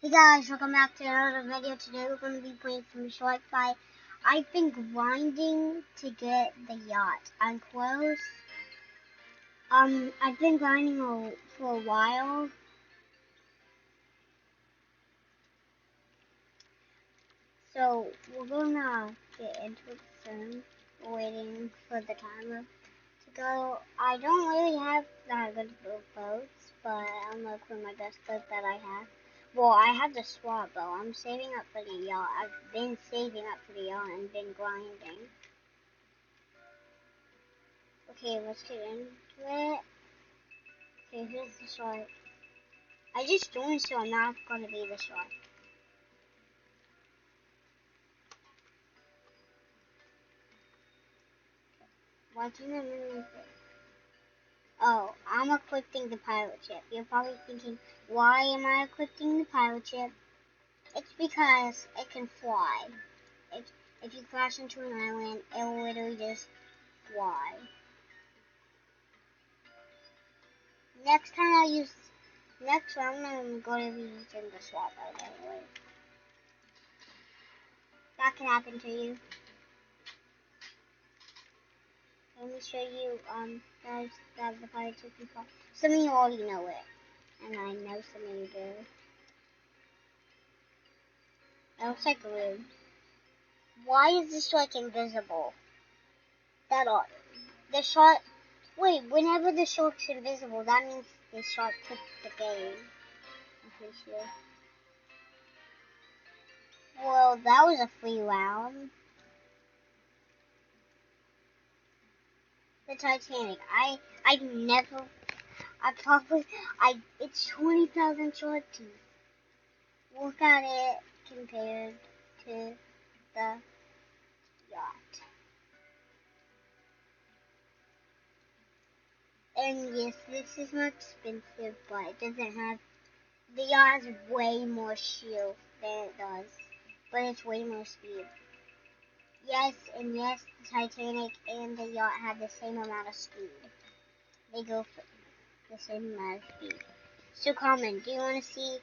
Hey guys, welcome back to another video. Today we're going to be playing some short fight. I've been grinding to get the yacht. I'm close. I've been grinding for a while. So we're gonna get into it soon. We're waiting for the timer to go. I don't really have that good boats, but I'm looking for my best boat that I have. Well, I have the swap bow. I'm saving up for the yacht. I've been saving up for the yacht and been grinding. Okay, let's get into it. Okay, here's the shark. I just joined, so I'm not gonna be the shark. Why can't I move it? Oh, I'm equipping the pilot ship. You're probably thinking, why am I equipping the pilot ship? It's because it can fly. If you crash into an island, it will literally just fly. Next round I'm going to be using the swap out anyway. That can happen to you. Let me show you, guys, that the pilot ship can fly. Some of you already know it, and I know some of you do. That looks like rude. Why is this like invisible? The shark. Wait, whenever the shark's invisible, that means the shark took the game. I'm pretty sure. Well, that was a free round. The Titanic. It's 20,000 short teeth. Look at it compared to the yacht. And yes, this is more expensive, but it doesn't have. The yacht has way more shield than it does, but it's way more speed. Yes, and yes, the Titanic and the yacht have the same amount of speed. They go for the same amount of speed. So, comment, do you want to see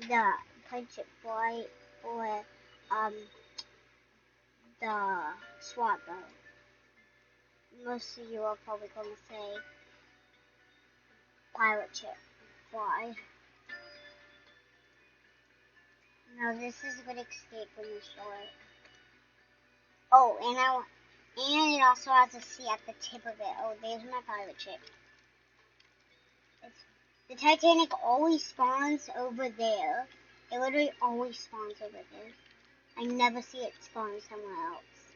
the pirate ship fly or the SWAT boat? Most of you are probably going to say pirate ship fly. No, this is a good escape when you show it. Oh, and it also has a sea at the tip of it. Oh, there's my pirate ship. The Titanic always spawns over there. It literally always spawns over there. I never see it spawn somewhere else.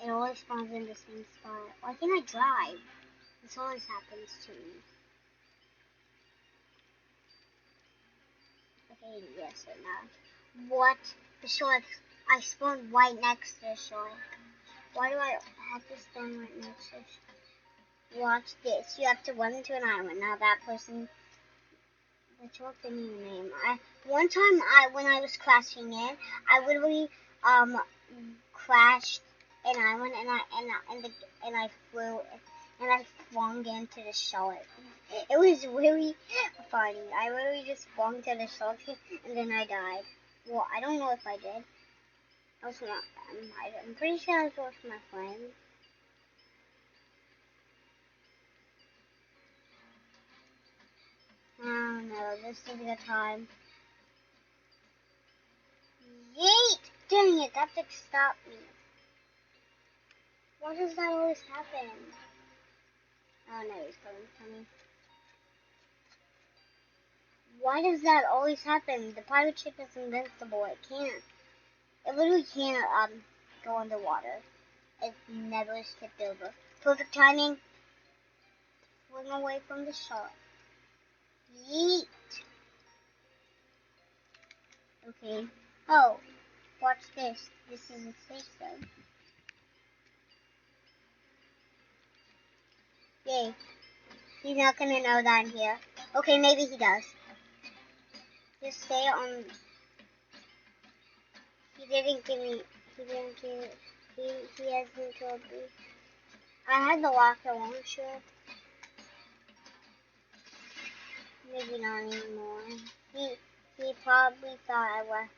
It always spawns in the same spot. Why can't I drive? This always happens to me. Okay, yes or no. What? The shark. I spawned right next to the shark. Why do I have to spawn right next to the shark? Watch this. You have to run into an island. Now that person, the shark didn't even name. One time when I was crashing in, I literally crashed an island and I flew and I flung into the shark. It was really funny. I literally just flung to the shark and then I died. Well, I don't know if I did. I was not. I'm pretty sure I was with my friend. Oh no, this is the time. Yeet! Dang it, that thing stopped me. Why does that always happen? Oh no, he's coming for me. Why does that always happen? The pirate ship is invincible. It can't. It literally can't go underwater. It never tipped over. Perfect timing. Swing away from the shark. Yeet. Okay. Oh, watch this. This is a safe zone. Yay. He's not gonna know that I'm here. Okay, maybe he does. Just stay on. He didn't give me. He didn't give. He hasn't killed me. I had the rocket launcher. Maybe not anymore. He probably thought I was.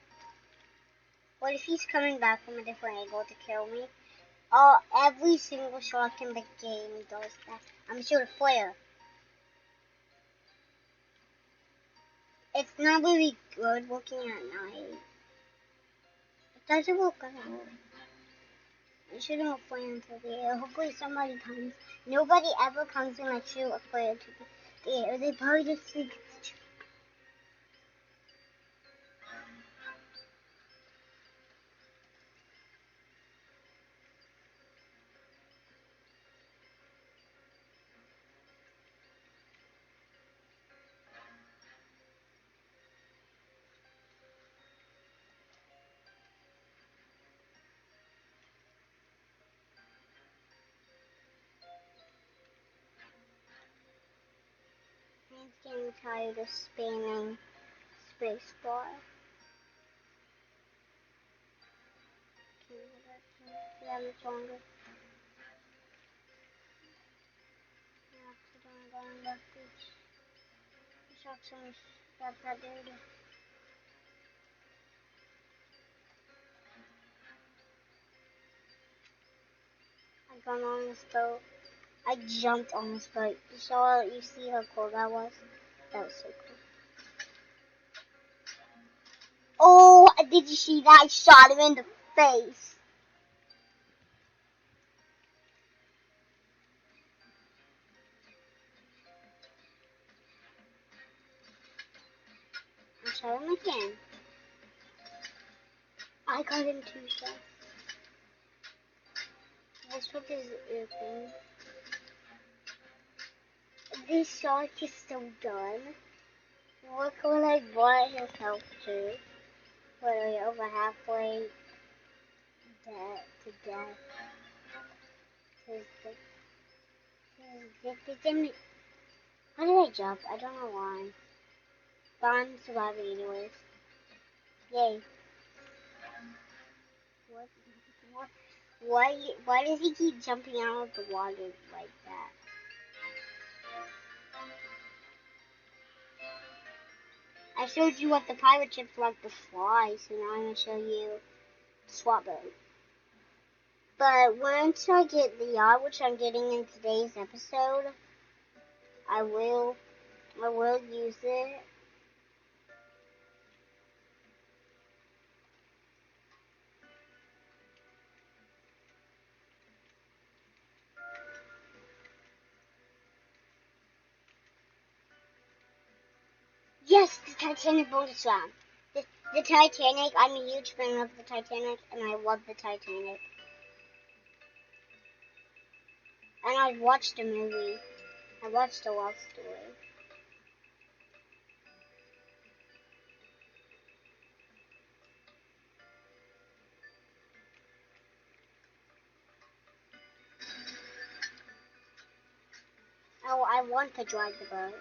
What if he's coming back from a different angle to kill me? Oh, every single shark in the game does that. I'm sure flare. It's not really good looking at night. It doesn't look good. I shouldn't have flare into the air. Hopefully somebody comes. Nobody ever comes when I shoot a flare to the air. They probably just think it's too. I'm getting tired of spamming spacebar. Yeah, much longer. I got on this boat. I jumped on this boat. You see how cool that was? That was so cool. Oh, did you see that? I shot him in the face. I shot him again. I got him 2 shots. Let's put this open. This shark is so done. Look what I brought his health to. What are we over halfway to death? How did I jump? I don't know why. But I'm surviving anyways. Yay. What? Why does he keep jumping out of the water like that? I showed you what the pirate ship's like to fly, so now I'm going to show you the SWAT boat. But once I get the yacht, which I'm getting in today's episode, I will use it. Yes, the Titanic bonus round. The Titanic, I'm a huge fan of the Titanic, and I love the Titanic. And I've watched the movie. I watched the love story. Oh, I want to drive the boat.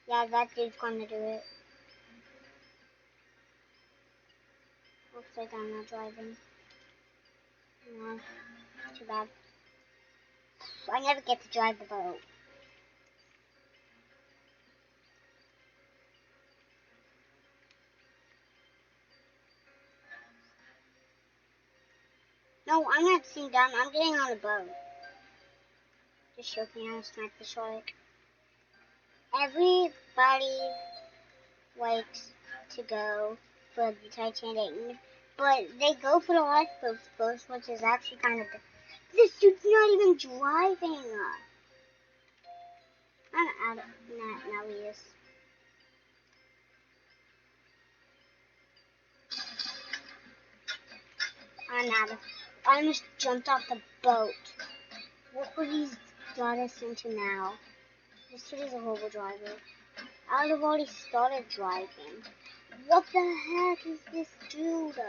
Yeah, that dude's gonna do it. Looks like I'm not driving. No, too bad. I never get to drive the boat. No, I'm not sitting down. I'm getting on the boat. Just joking, how to snipe the shark. Everybody likes to go for the Titanic, but they go for the lifeboats first, which is actually kind of. This dude's not even driving. I'm out of now he is. I'm out of. I almost jumped off the boat. Look what he's got us into now. This dude is a horrible driver. I would have already started driving. What the heck is this dude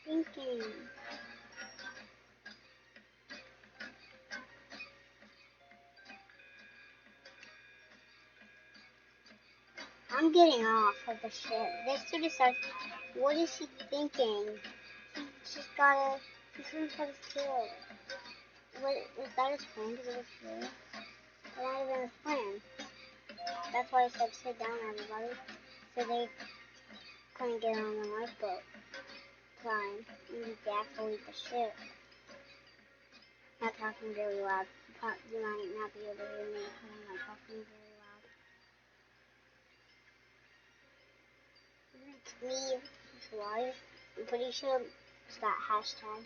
thinking? I'm getting off of the ship. This dude is like, what is he thinking? He's just gotta, he's gonna try to kill. What, was that his friend? Is it his friend? why I said sit down, everybody. So they couldn't get on the lifeboat. Fine. You actually leave the ship. Not talking really loud. You might not be able to hear me because I'm not talking very loud. It's me. It's live. I'm pretty sure it's that hashtag.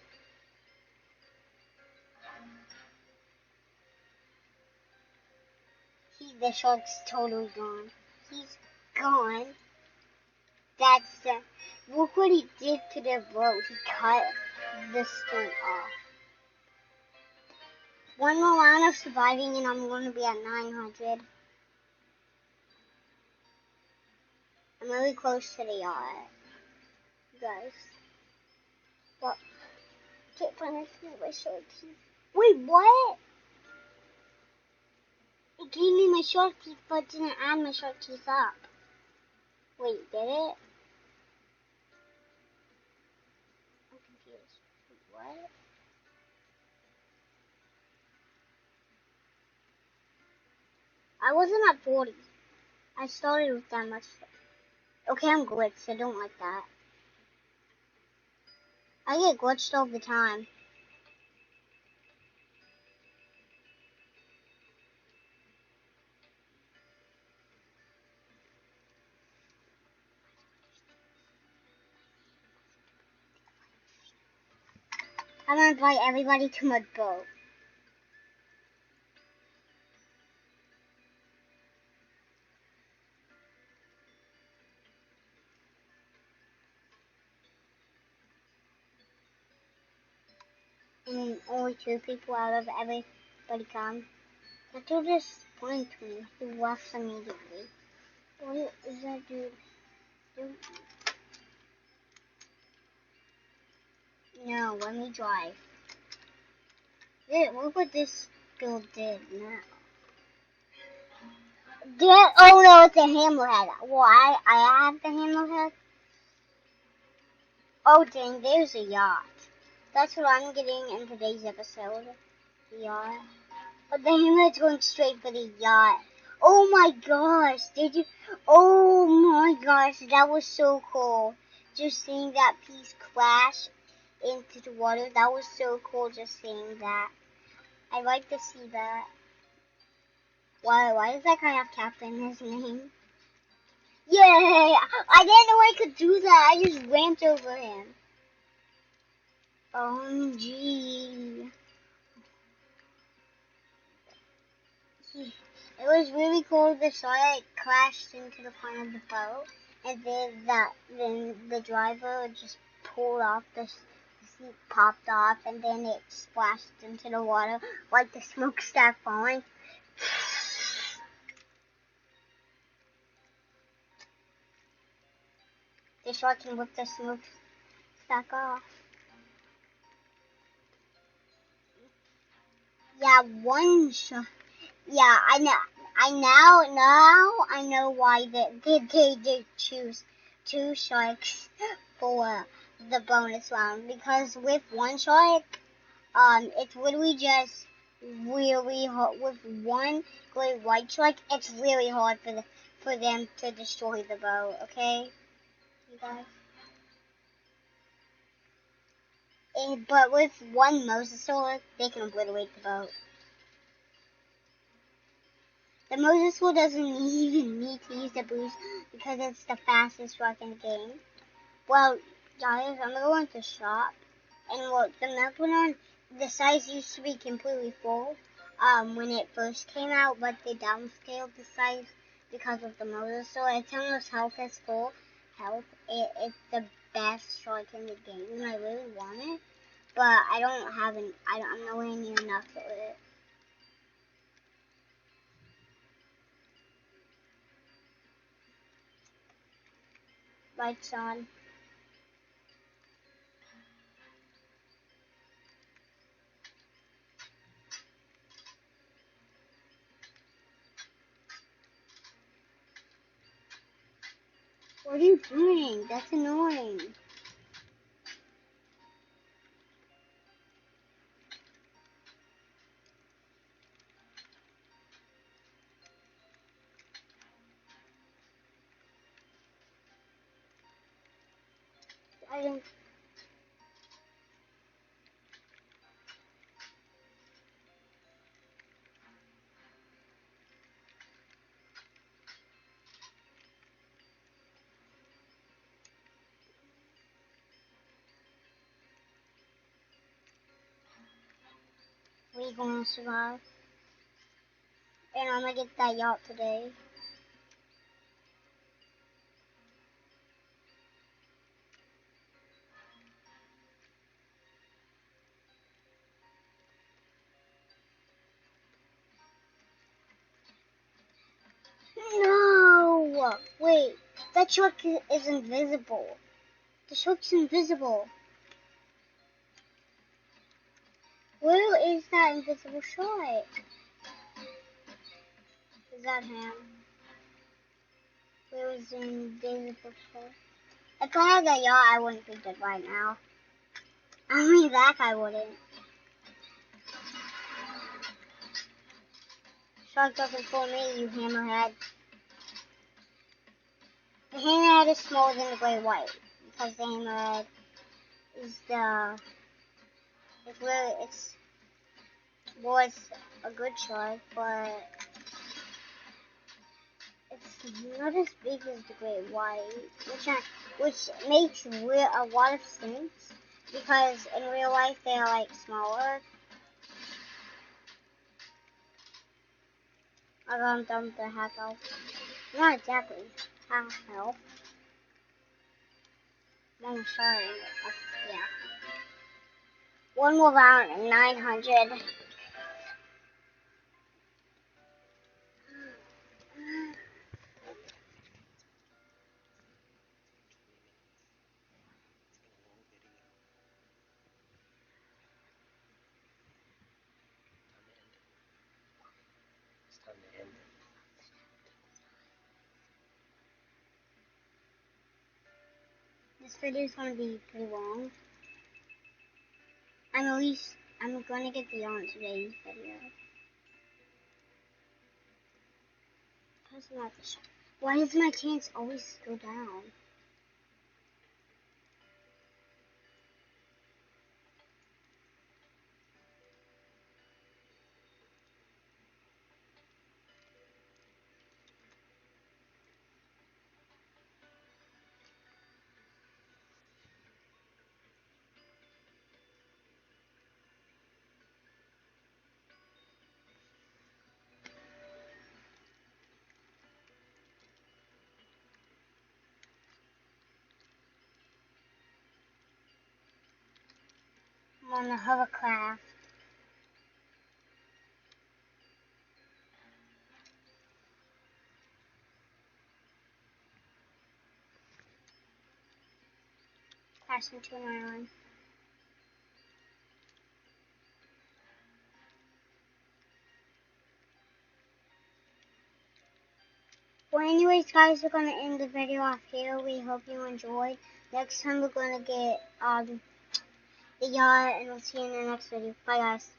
The shark's totally gone. He's gone. Look what he did to the boat. He cut the string off. One more round of surviving and I'm going to be at 900. I'm really close to the yacht. Guys. What? Can't find my shark teeth. Wait, what? It gave me my shark teeth but didn't add my shark teeth up. Wait, did it? I'm confused. What? I wasn't at 40. I started with that much. Okay, I'm glitched. I don't like that. I get glitched all the time. I'm gonna invite everybody to my boat. And only 2 people out of everybody come. That dude just blinked me. He left immediately. What is that dude? No, let me drive. Yeah, look what this girl did now. Oh no, it's a hammerhead. Well, I have the hammerhead. Oh dang, there's a yacht. That's what I'm getting in today's episode. The yacht. But the hammerhead's going straight for the yacht. Oh my gosh, did you? Oh my gosh, that was so cool. Just seeing that piece crash into the water, that was so cool just seeing that. I like to see that. Why does that guy have Captain in his name? Yay! I didn't know I could do that. I just ran over him. OMG. It was really cool. The shark crashed into the front of the boat, and then the driver just pulled off the seat, popped off, and then it splashed into the water like the smokestack falling. The shark can whip the smokestack off. Yeah, one shark. Yeah, I know. I know why they did choose 2 sharks for the bonus round, because with 1 shark, it's literally just really hard. With 1 great white shark, it's really hard for them to destroy the boat. Okay, you guys. But with 1 mosasaur, they can obliterate the boat. The mosasaur doesn't even need to use the boost because it's the fastest shark in the game. Well, guys, I'm going to shop, and look, the Megalodon, the size used to be completely full when it first came out, but they downscaled the size because of the mosasaur. It's almost health is full health. It's the best shark in the game, and I really want it, but I don't have I'm nowhere near enough for it. Lights on. What are you doing? That's annoying. I didn't. We gonna survive. And I'm gonna get that yacht today. No! Wait, that truck is invisible. The truck's invisible. Where is that invisible shark? Is that him? Where is the invisible shark? If I had that yacht, I wouldn't be dead right now. I mean, that guy wouldn't. Shark doesn't fool me, you hammerhead. The hammerhead is smaller than the great white because the hammerhead is it's was a good shark, but it's not as big as the great white, which makes a lot of sense because in real life they're like smaller. I got them to half health. Not exactly half health. I'm sorry. Yeah. One more round and 900. This video is gonna be pretty long. I'm gonna get beyond today's video. Why does my chance always go down? I'm on the hovercraft. Crashing to an island. Well, anyways, guys, we're gonna end the video off here. We hope you enjoyed. Next time we're gonna get the yacht, and we'll see you in the next video. Bye, guys.